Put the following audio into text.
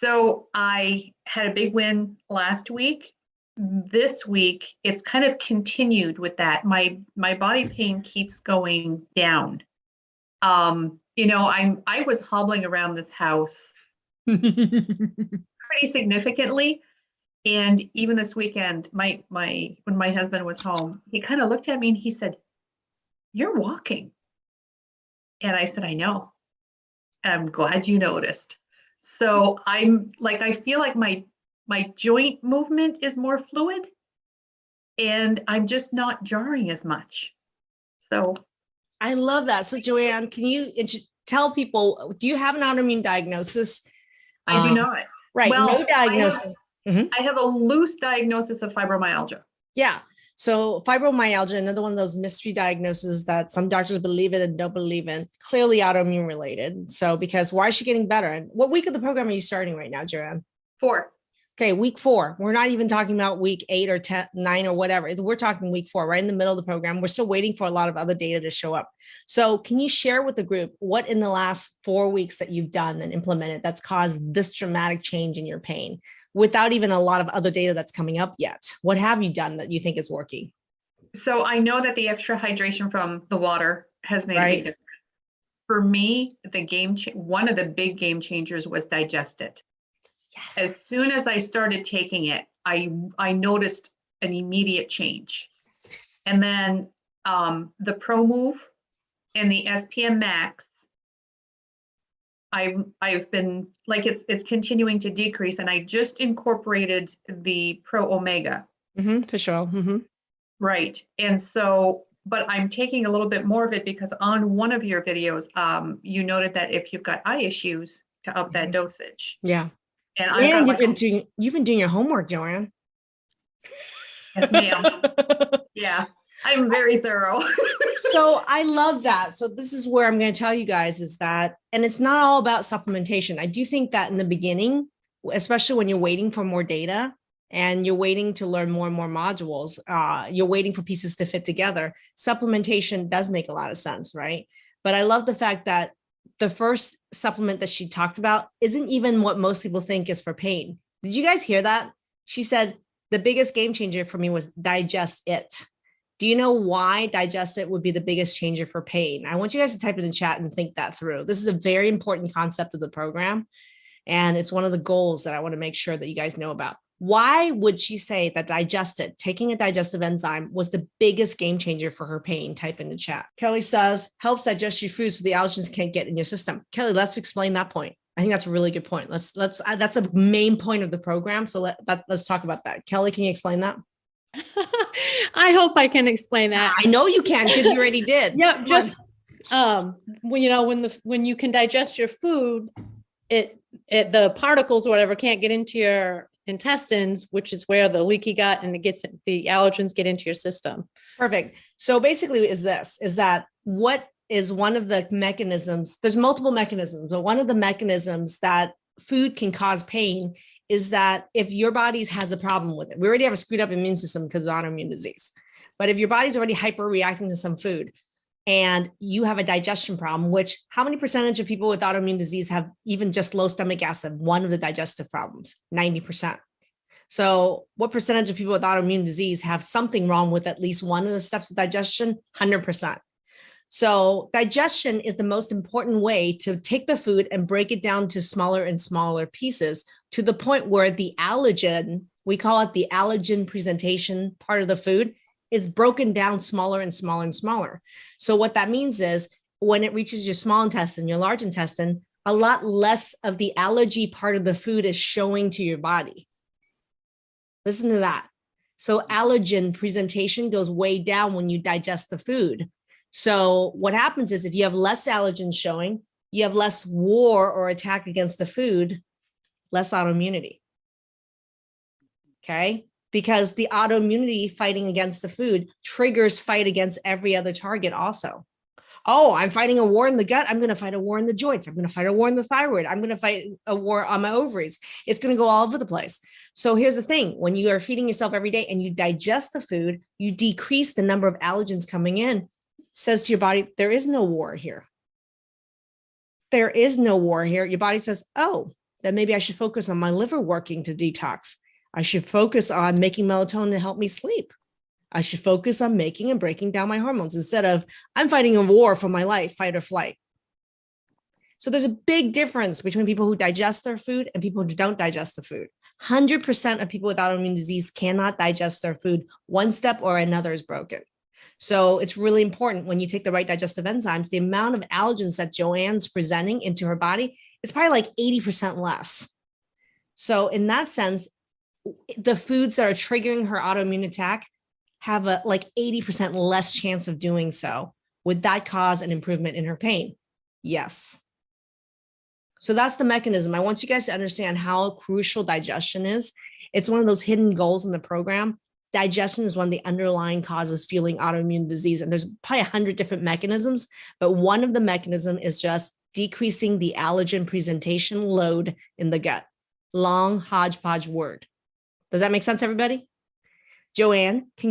So I had a big win last week. This week, it's kind of continued with that. My body pain keeps going down. I was hobbling around this house pretty significantly. And even this weekend, when my husband was home, he kind of looked at me and he said, "You're walking." And I said, "I know. And I'm glad you noticed." So I feel like my joint movement is more fluid and I'm just not jarring as much. So I love that. So JoAnne, can you tell people, do you have an autoimmune diagnosis? I do not. Right. Well, no diagnosis. I have a loose diagnosis of fibromyalgia. Yeah. So fibromyalgia, another one of those mystery diagnoses that some doctors believe in and don't believe in, clearly autoimmune related. So because why is she getting better? And what week of the program are you starting right now, JoAnne? 4. Okay, week 4. We're not even talking about week 8 or 10, 9 or whatever. We're talking week 4, right in the middle of the program. We're still waiting for a lot of other data to show up. So can you share with the group what in the last 4 weeks that you've done and implemented that's caused this dramatic change in your pain without even a lot of other data that's coming up yet? What have you done that you think is working? So I know that the extra hydration from the water has made a big difference. For me, one of the big game changers was Digest It. Yes. As soon as I started taking it, I noticed an immediate change. And then the Pro Move and the SPM Max, I've been like it's continuing to decrease, and I just incorporated the Pro Omega. For sure. Right. And so, but I'm taking a little bit more of it because on one of your videos, you noted that if you've got eye issues, to up that dosage. Yeah. And you've been doing your homework, JoAnne. Yes, ma'am. Yeah, I'm very thorough. So I love that. So this is where I'm going to tell you guys is that, and it's not all about supplementation. I do think that in the beginning, especially when you're waiting for more data and you're waiting to learn more and more modules, you're waiting for pieces to fit together. Supplementation does make a lot of sense, right? But I love the fact that the first supplement that she talked about isn't even what most people think is for pain. Did you guys hear that? She said, the biggest game changer for me was Digest It. Do you know why Digest It would be the biggest changer for pain? I want you guys to type it in the chat and think that through. This is a very important concept of the program. And it's one of the goals that I want to make sure that you guys know about. Why would she say that Digest It, taking a digestive enzyme, was the biggest game changer for her pain? Type in the chat. Kelly says, helps digest your food so the allergens can't get in your system. Kelly, let's explain that point. I think that's a really good point. That's a main point of the program. So let's talk about that. Kelly, can you explain that? I hope I can explain that. I know you can because you already did. Yeah, just when you can digest your food, the particles or whatever can't get into your intestines, which is where the leaky gut and the allergens get into your system. Perfect. So basically is that what is one of the mechanisms, there's multiple mechanisms, but one of the mechanisms that food can cause pain is that if your body has a problem with it, we already have a screwed up immune system because of autoimmune disease. But if your body's already hyper reacting to some food and you have a digestion problem, which how many percentage of people with autoimmune disease have even just low stomach acid, one of the digestive problems? 90%. So what percentage of people with autoimmune disease have something wrong with at least one of the steps of digestion? 100%. So digestion is the most important way to take the food and break it down to smaller and smaller pieces to the point where the allergen, we call it the allergen presentation part of the food, is broken down smaller and smaller and smaller. So what that means is when it reaches your small intestine, your large intestine, a lot less of the allergy part of the food is showing to your body. Listen to that. So allergen presentation goes way down when you digest the food. So what happens is if you have less allergens showing, you have less war or attack against the food, less autoimmunity. Okay? Because the autoimmunity fighting against the food triggers fight against every other target also. Oh, I'm fighting a war in the gut. I'm going to fight a war in the joints. I'm going to fight a war in the thyroid. I'm going to fight a war on my ovaries. It's going to go all over the place. So here's the thing. When you are feeding yourself every day and you digest the food, you decrease the number of allergens coming in. Says to your body, there is no war here. There is no war here. Your body says, oh, then maybe I should focus on my liver working to detox. I should focus on making melatonin to help me sleep. I should focus on making and breaking down my hormones instead of I'm fighting a war for my life, fight or flight. So there's a big difference between people who digest their food and people who don't digest the food. 100% of people with autoimmune disease cannot digest their food. One step or another is broken. So it's really important when you take the right digestive enzymes, the amount of allergens that JoAnne's presenting into her body is probably like 80% less. So in that sense, the foods that are triggering her autoimmune attack have a like 80% less chance of doing so. Would that cause an improvement in her pain? Yes. So that's the mechanism. I want you guys to understand how crucial digestion is. It's one of those hidden goals in the program. Digestion is one of the underlying causes fueling autoimmune disease. And there's probably 100 different mechanisms, but one of the mechanism is just decreasing the allergen presentation load in the gut. Long hodgepodge word. Does that make sense, everybody? JoAnne, can